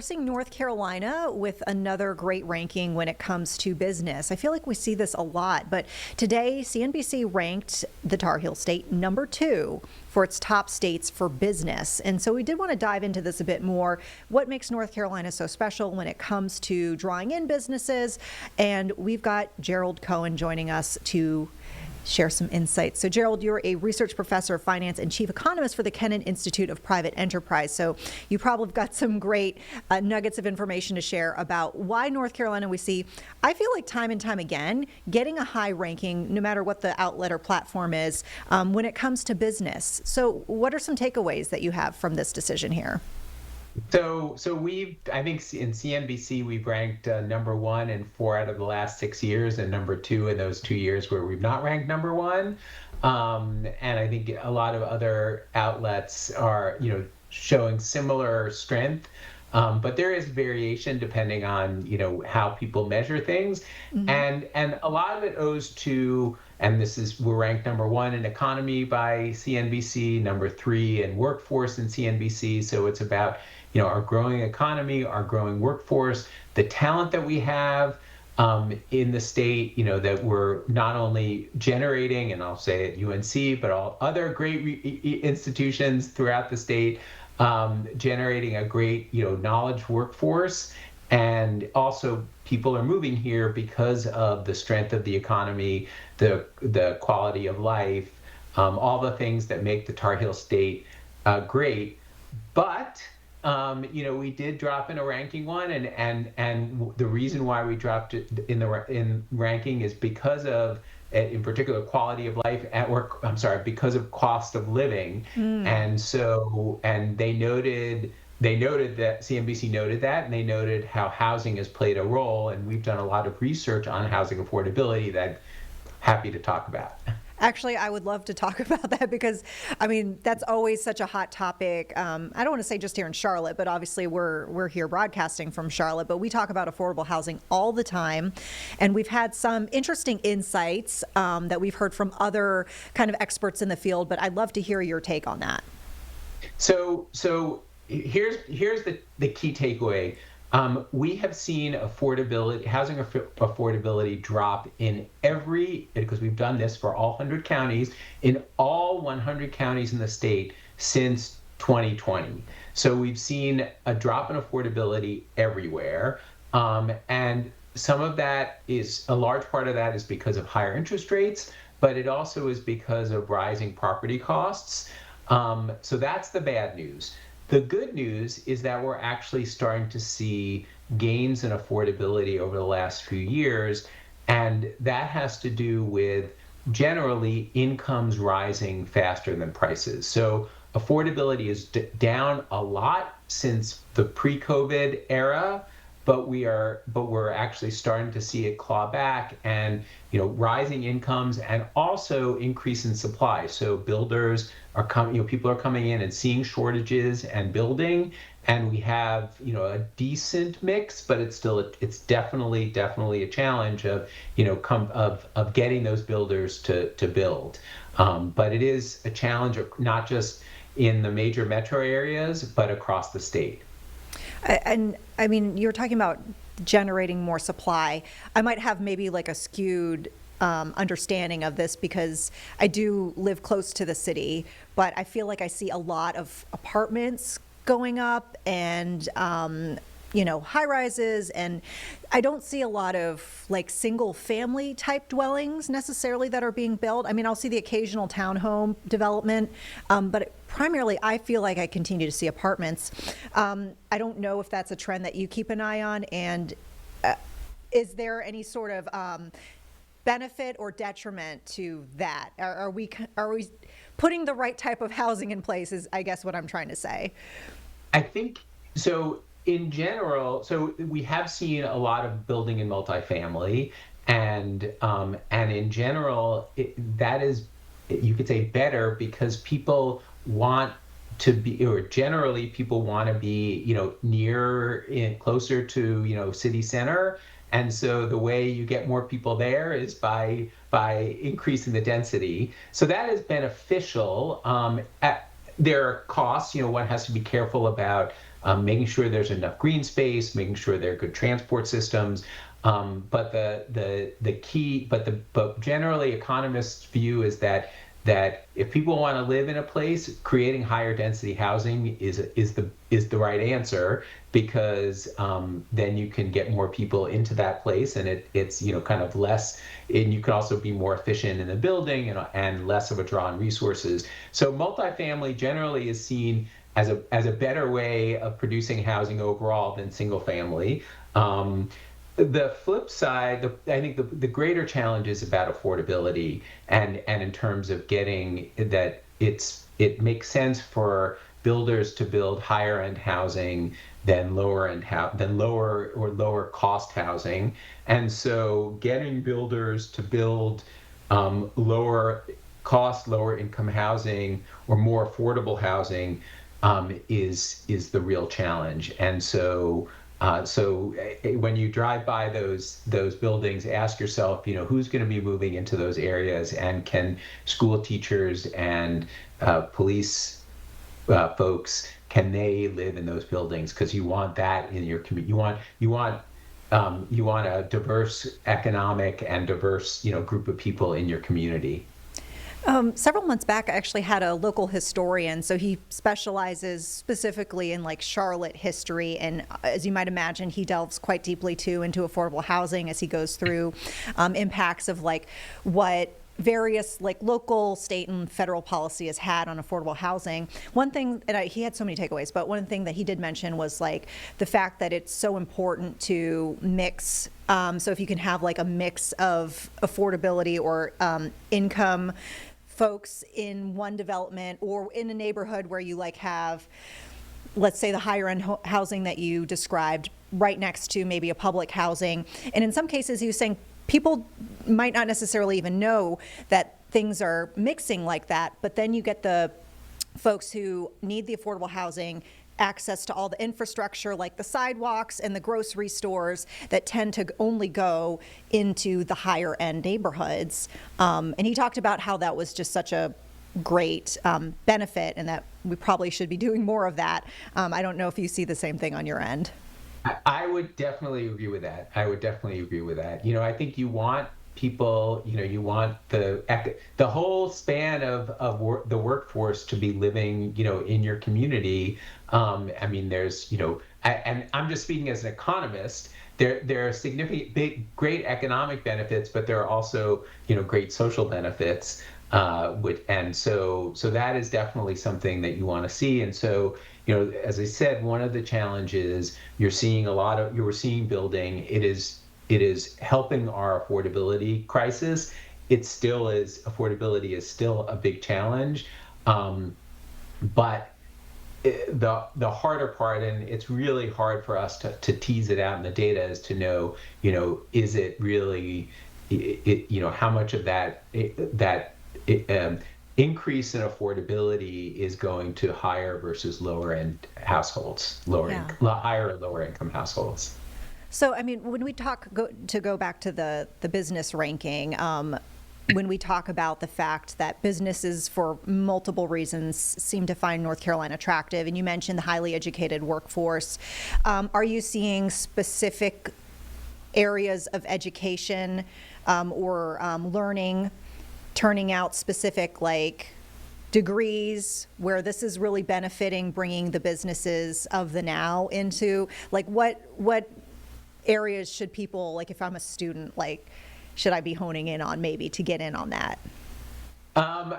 Seeing North Carolina with another great ranking when it comes to business. I feel like we see this a lot, but today CNBC ranked the Tar Heel State number 2 for its top states for business. And so we did want to dive into this a bit more. What makes North Carolina so special when it comes to drawing in businesses? And we've got Gerald Cohen joining us to share some insights. So Gerald, you're a research professor of finance and chief economist for the Kennan Institute of Private Enterprise. So you probably have got some great nuggets of information to share about why North Carolina we see, I feel like time and time again, getting a high ranking, no matter what the outlet or platform is, when it comes to business. So what are some takeaways that you have from this decision here? So I think in CNBC, we've ranked number 1 in 4 out of the last 6 years and number 2 in those 2 years where we've not ranked number 1. And I think a lot of other outlets are, showing similar strength. But there is variation depending on, how people measure things. Mm-hmm. And a lot of it owes to, and we're ranked number 1 in economy by CNBC, number 3 in workforce in CNBC. So it's about, our growing economy, our growing workforce, the talent that we have in the state, that we're not only generating, and I'll say at UNC, but all other great institutions throughout the state, generating a great, knowledge workforce. And also people are moving here because of the strength of the economy, the quality of life, all the things that make the Tar Heel State great. But we did drop in a ranking one, and the reason why we dropped it in ranking is because of, in particular, quality of life because of cost of living. And they noted that CNBC noted that, and they noted how housing has played a role, and we've done a lot of research on housing affordability that I'm happy to talk about. Actually, I would love to talk about that because, that's always such a hot topic. I don't want to say just here in Charlotte, but obviously we're here broadcasting from Charlotte, but we talk about affordable housing all the time. And we've had some interesting insights that we've heard from other kind of experts in the field, but I'd love to hear your take on that. So here's the key takeaway. We have seen housing affordability drop because we've done this for all 100 counties, in all 100 counties in the state since 2020. So we've seen a drop in affordability everywhere. And a large part of that is because of higher interest rates, but it also is because of rising property costs. So that's the bad news. The good news is that we're actually starting to see gains in affordability over the last few years, and that has to do with generally incomes rising faster than prices. So affordability is down a lot since the pre-COVID era, but we're actually starting to see it claw back, and rising incomes and also increase in supply. So builders are coming, people are coming in and seeing shortages and building, and we have a decent mix, but it's definitely a challenge of getting those builders to build. But it is a challenge of not just in the major metro areas, but across the state. And you're talking about generating more supply. I might have maybe like a skewed understanding of this because I do live close to the city, but I feel like I see a lot of apartments going up and high rises, and I don't see a lot of like single family type dwellings necessarily that are being built. I'll see the occasional townhome development, but primarily I feel like I continue to see apartments. I don't know if that's a trend that you keep an eye on, and is there any sort of benefit or detriment to that? Are we putting the right type of housing in place is, I guess, what I'm trying to say. I think so. In general, so we have seen a lot of building in multifamily, and in general, that is, you could say, better because people want to be, or generally people want to be, closer to, city center. And so the way you get more people there is by increasing the density. So that is beneficial. There are costs, one has to be careful about making sure there's enough green space, making sure there are good transport systems. But the key, but generally economists' view is that if people want to live in a place, creating higher density housing is the right answer, because then you can get more people into that place, and it's kind of less, and you can also be more efficient in the building, and less of a draw on resources. So multifamily generally is seen as a better way of producing housing overall than single family. The flip side, I think the greater challenge is about affordability, and in terms of getting that it makes sense for builders to build higher end housing than lower cost housing. And so getting builders to build lower cost, lower income housing, or more affordable housing, is the real challenge. And so when you drive by those buildings, ask yourself, who's going to be moving into those areas, and can school teachers and police folks, can they live in those buildings? Because you want that in your community. You want a diverse economic and diverse group of people in your community. Several months back, I actually had a local historian, so he specializes specifically in like Charlotte history, and as you might imagine, he delves quite deeply too into affordable housing as he goes through impacts of like what various like local, state, and federal policy has had on affordable housing. One thing, and he had so many takeaways, but one thing that he did mention was like the fact that it's so important to mix. So if you can have like a mix of affordability or income folks in one development, or in a neighborhood where you like have, let's say, the higher end housing that you described right next to maybe a public housing. And in some cases, he was saying people might not necessarily even know that things are mixing like that, but then you get the folks who need the affordable housing, access to all the infrastructure like the sidewalks and the grocery stores that tend to only go into the higher end neighborhoods. And he talked about how that was just such a great benefit, and that we probably should be doing more of that. I don't know if you see the same thing on your end. I would definitely agree with that. I think you want people, you want the whole span of the workforce to be living, in your community. I mean, there's, and I'm just speaking as an economist. There are significant, great economic benefits, but there are also, great social benefits. And so that is definitely something that you want to see. And so, as I said, one of the challenges you're seeing building, it is helping our affordability crisis. Affordability is still a big challenge. But the harder part, and it's really hard for us to tease it out in the data, is to know, is it really, how much of that increase in affordability is going to higher versus lower end households, higher or lower income households. So, I mean, when we go back to the business ranking, when we talk about the fact that businesses, for multiple reasons, seem to find North Carolina attractive, and you mentioned the highly educated workforce, are you seeing specific areas of education or learning turning out specific like degrees where this is really benefiting bringing the businesses of the now into, like, what areas should people, like if I'm a student, like should I be honing in on maybe to get in on that?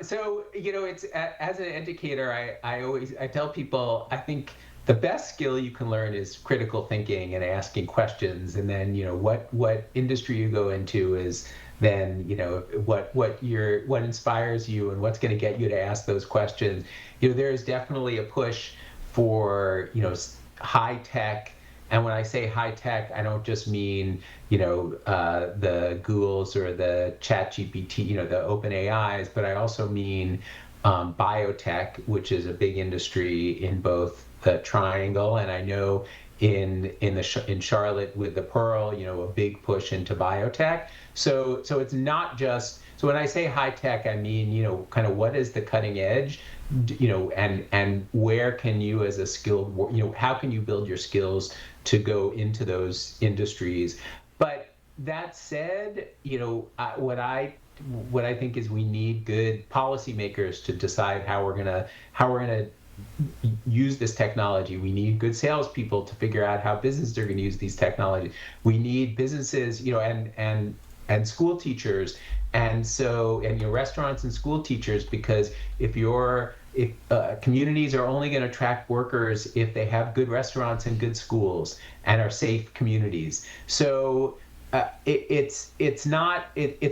So, it's as an educator, I tell people, I think the best skill you can learn is critical thinking and asking questions. And then, what industry you go into is then, what inspires you and what's going to get you to ask those questions. There is definitely a push for, high tech. And when I say high tech, I don't just mean, the Googles or the Chat GPT, the Open AIs, but I also mean biotech, which is a big industry in both the Triangle, and I know in Charlotte with the Pearl, a big push into biotech. So it's not just, so when I say high tech, I mean, kind of what is the cutting edge and where can you as a how can you build your skills to go into those industries. But that said, what I think is we need good policymakers to decide how we're gonna use this technology. We need good salespeople to figure out how businesses are going to use these technologies. We need businesses, and school teachers, and restaurants and school teachers, because if communities are only going to attract workers if they have good restaurants and good schools and are safe communities. So it's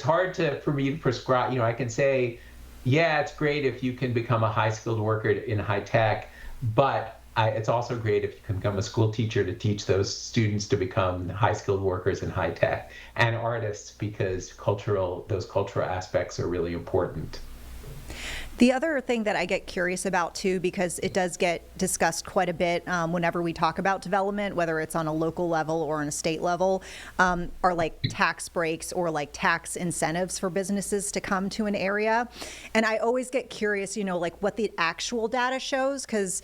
hard for me to prescribe. I can say, yeah, it's great if you can become a high skilled worker in high tech, but it's also great if you can become a school teacher to teach those students to become high skilled workers in high tech, and artists, because those cultural aspects are really important. The other thing that I get curious about too, because it does get discussed quite a bit whenever we talk about development, whether it's on a local level or on a state level, are like tax breaks or like tax incentives for businesses to come to an area. And I always get curious, like what the actual data shows, because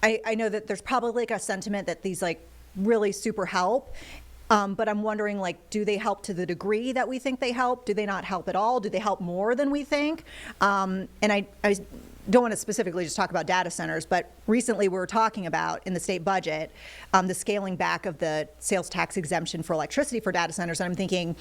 I know that there's probably like a sentiment that these like really super help. But I'm wondering, like, do they help to the degree that we think they help? Do they not help at all? Do they help more than we think? And I don't want to specifically just talk about data centers, but recently we were talking about in the state budget, the scaling back of the sales tax exemption for electricity for data centers. And I'm thinking,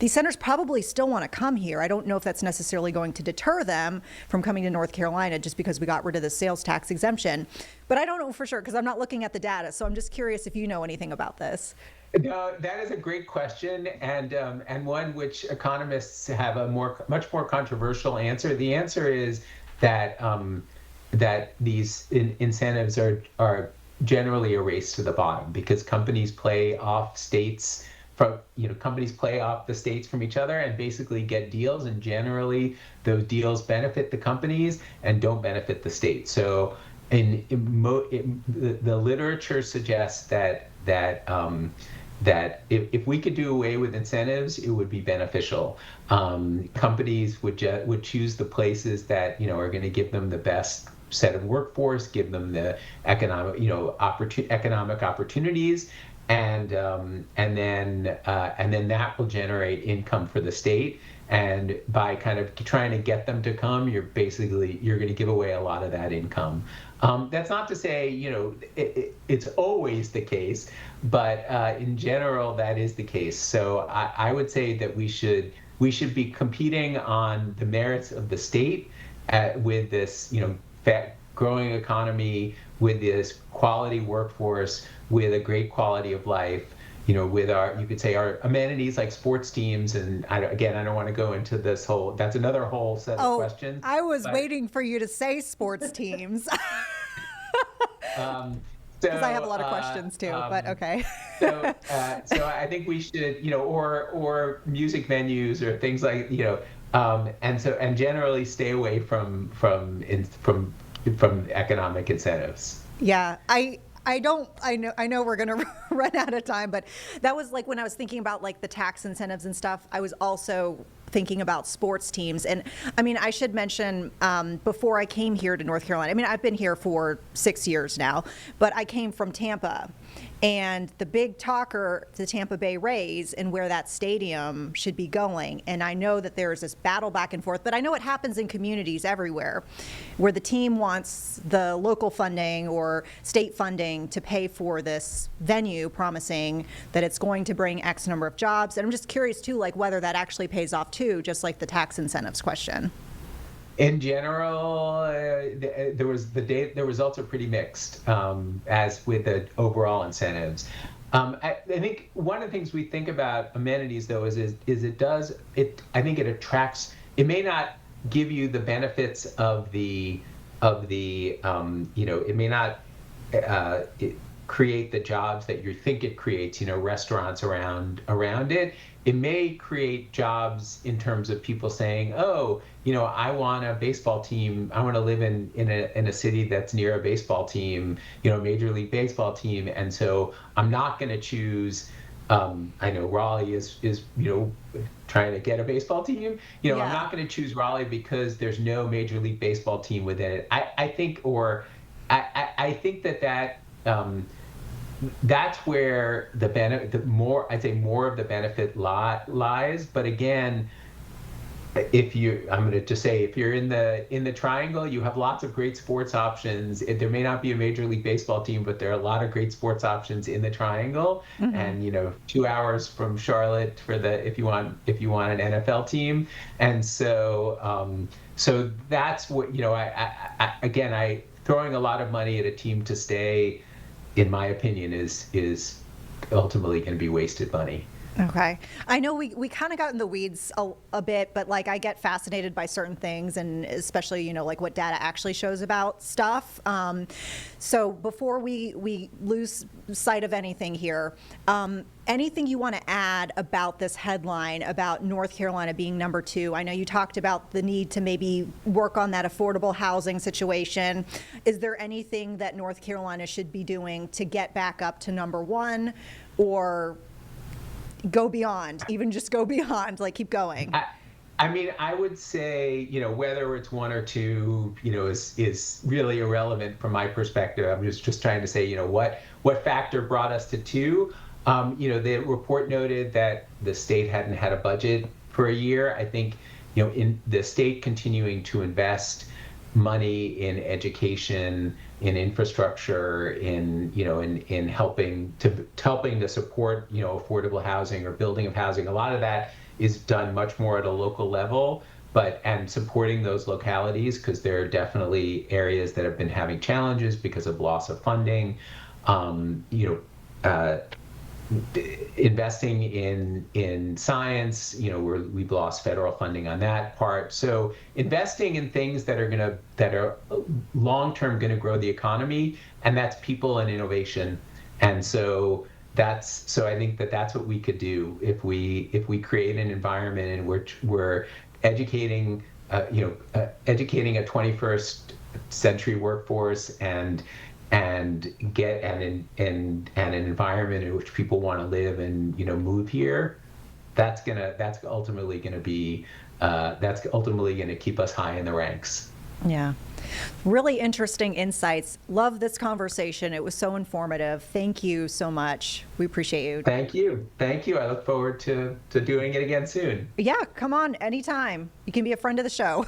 these centers probably still want to come here. I don't know if that's necessarily going to deter them from coming to North Carolina just because we got rid of the sales tax exemption. But I don't know for sure because I'm not looking at the data. So I'm just curious if you know anything about this. No, that is a great question, and one which economists have a much more controversial answer. The answer is that that these incentives are generally a race to the bottom, because companies play off states companies play off the states from each other and basically get deals, and generally those deals benefit the companies and don't benefit the state. So the literature suggests that if we could do away with incentives, it would be beneficial. Companies would choose the places that are going to give them the best set of workforce, give them the economic opportunities, and then that will generate income for the state. And by kind of trying to get them to come, you're going to give away a lot of that income. That's not to say it's always the case, but in general that is the case. So I would say that we should be competing on the merits of the state with this growing economy, with this quality workforce, with a great quality of life. With you could say our amenities like sports teams, and I don't want to go into this that's another whole set of questions. I was waiting for you to say sports teams. Because I have a lot of questions too, but okay. so I think we should, or music venues or things like, and generally stay away from economic incentives. Yeah, I know we're going to run out of time, but that was like when I was thinking about like the tax incentives and stuff, I was also thinking about sports teams. And I mean, I should mention, before I came here to North Carolina, I mean, I've been here for 6 years now, but I came from Tampa. And the big talker, the Tampa Bay Rays, and where that stadium should be going. And I know that there's this battle back and forth, but I know it happens in communities everywhere where the team wants the local funding or state funding to pay for this venue, promising that it's going to bring X number of jobs. And I'm just curious too, like whether that actually pays off too, just like the tax incentives question. In general, the results are pretty mixed, as with the overall incentives. I think one of the things we think about amenities, though, is I think it attracts. It may not give you the benefits of the it may not create the jobs that you think it creates. Restaurants around it. It may create jobs in terms of people saying, oh, I want a baseball team. I want to live in a city that's near a baseball team, Major League Baseball team. And so I'm not going to choose I know Raleigh is trying to get a baseball team. I'm Yeah. not going to choose Raleigh because there's no Major League Baseball team within it. I think, or I think that that's where the benefit, I'd say more of the benefit lies. But again, I'm going to just say, if you're in the triangle, you have lots of great sports options. There may not be a Major League Baseball team, but there are a lot of great sports options in the triangle. And 2 hours from Charlotte if you want an NFL team. And so that's what I throwing a lot of money at a team to stay, in my opinion, is ultimately going to be wasted money. Okay. I know we kind of got in the weeds a bit, but like I get fascinated by certain things, and especially, like what data actually shows about stuff. So before we lose sight of anything here, anything you want to add about this headline about North Carolina being number 2? I know you talked about the need to maybe work on that affordable housing situation. Is there anything that North Carolina should be doing to get back up to number 1, or go beyond, even just go beyond, like keep going? I mean, I would say, whether it's 1 or 2, is really irrelevant from my perspective. I'm just trying to say, what factor brought us to 2? The report noted that the state hadn't had a budget for a year. I think, in the state continuing to invest money in education, in infrastructure, in helping to support affordable housing or building of housing. A lot of that is done much more at a local level, and supporting those localities, because there are definitely areas that have been having challenges because of loss of funding. Investing in science, we've lost federal funding on that part. So investing in things that are long-term going to grow the economy, and that's people and innovation. And so I think that's what we could do if we create an environment in which we're educating a 21st century workforce, and get an environment in which people want to live and move here. That's ultimately going to keep us high in the ranks. Yeah. Really interesting insights. Love this conversation. It was so informative. Thank you so much. We appreciate you. Thank you. I look forward to doing it again soon. Yeah, come on anytime. You can be a friend of the show.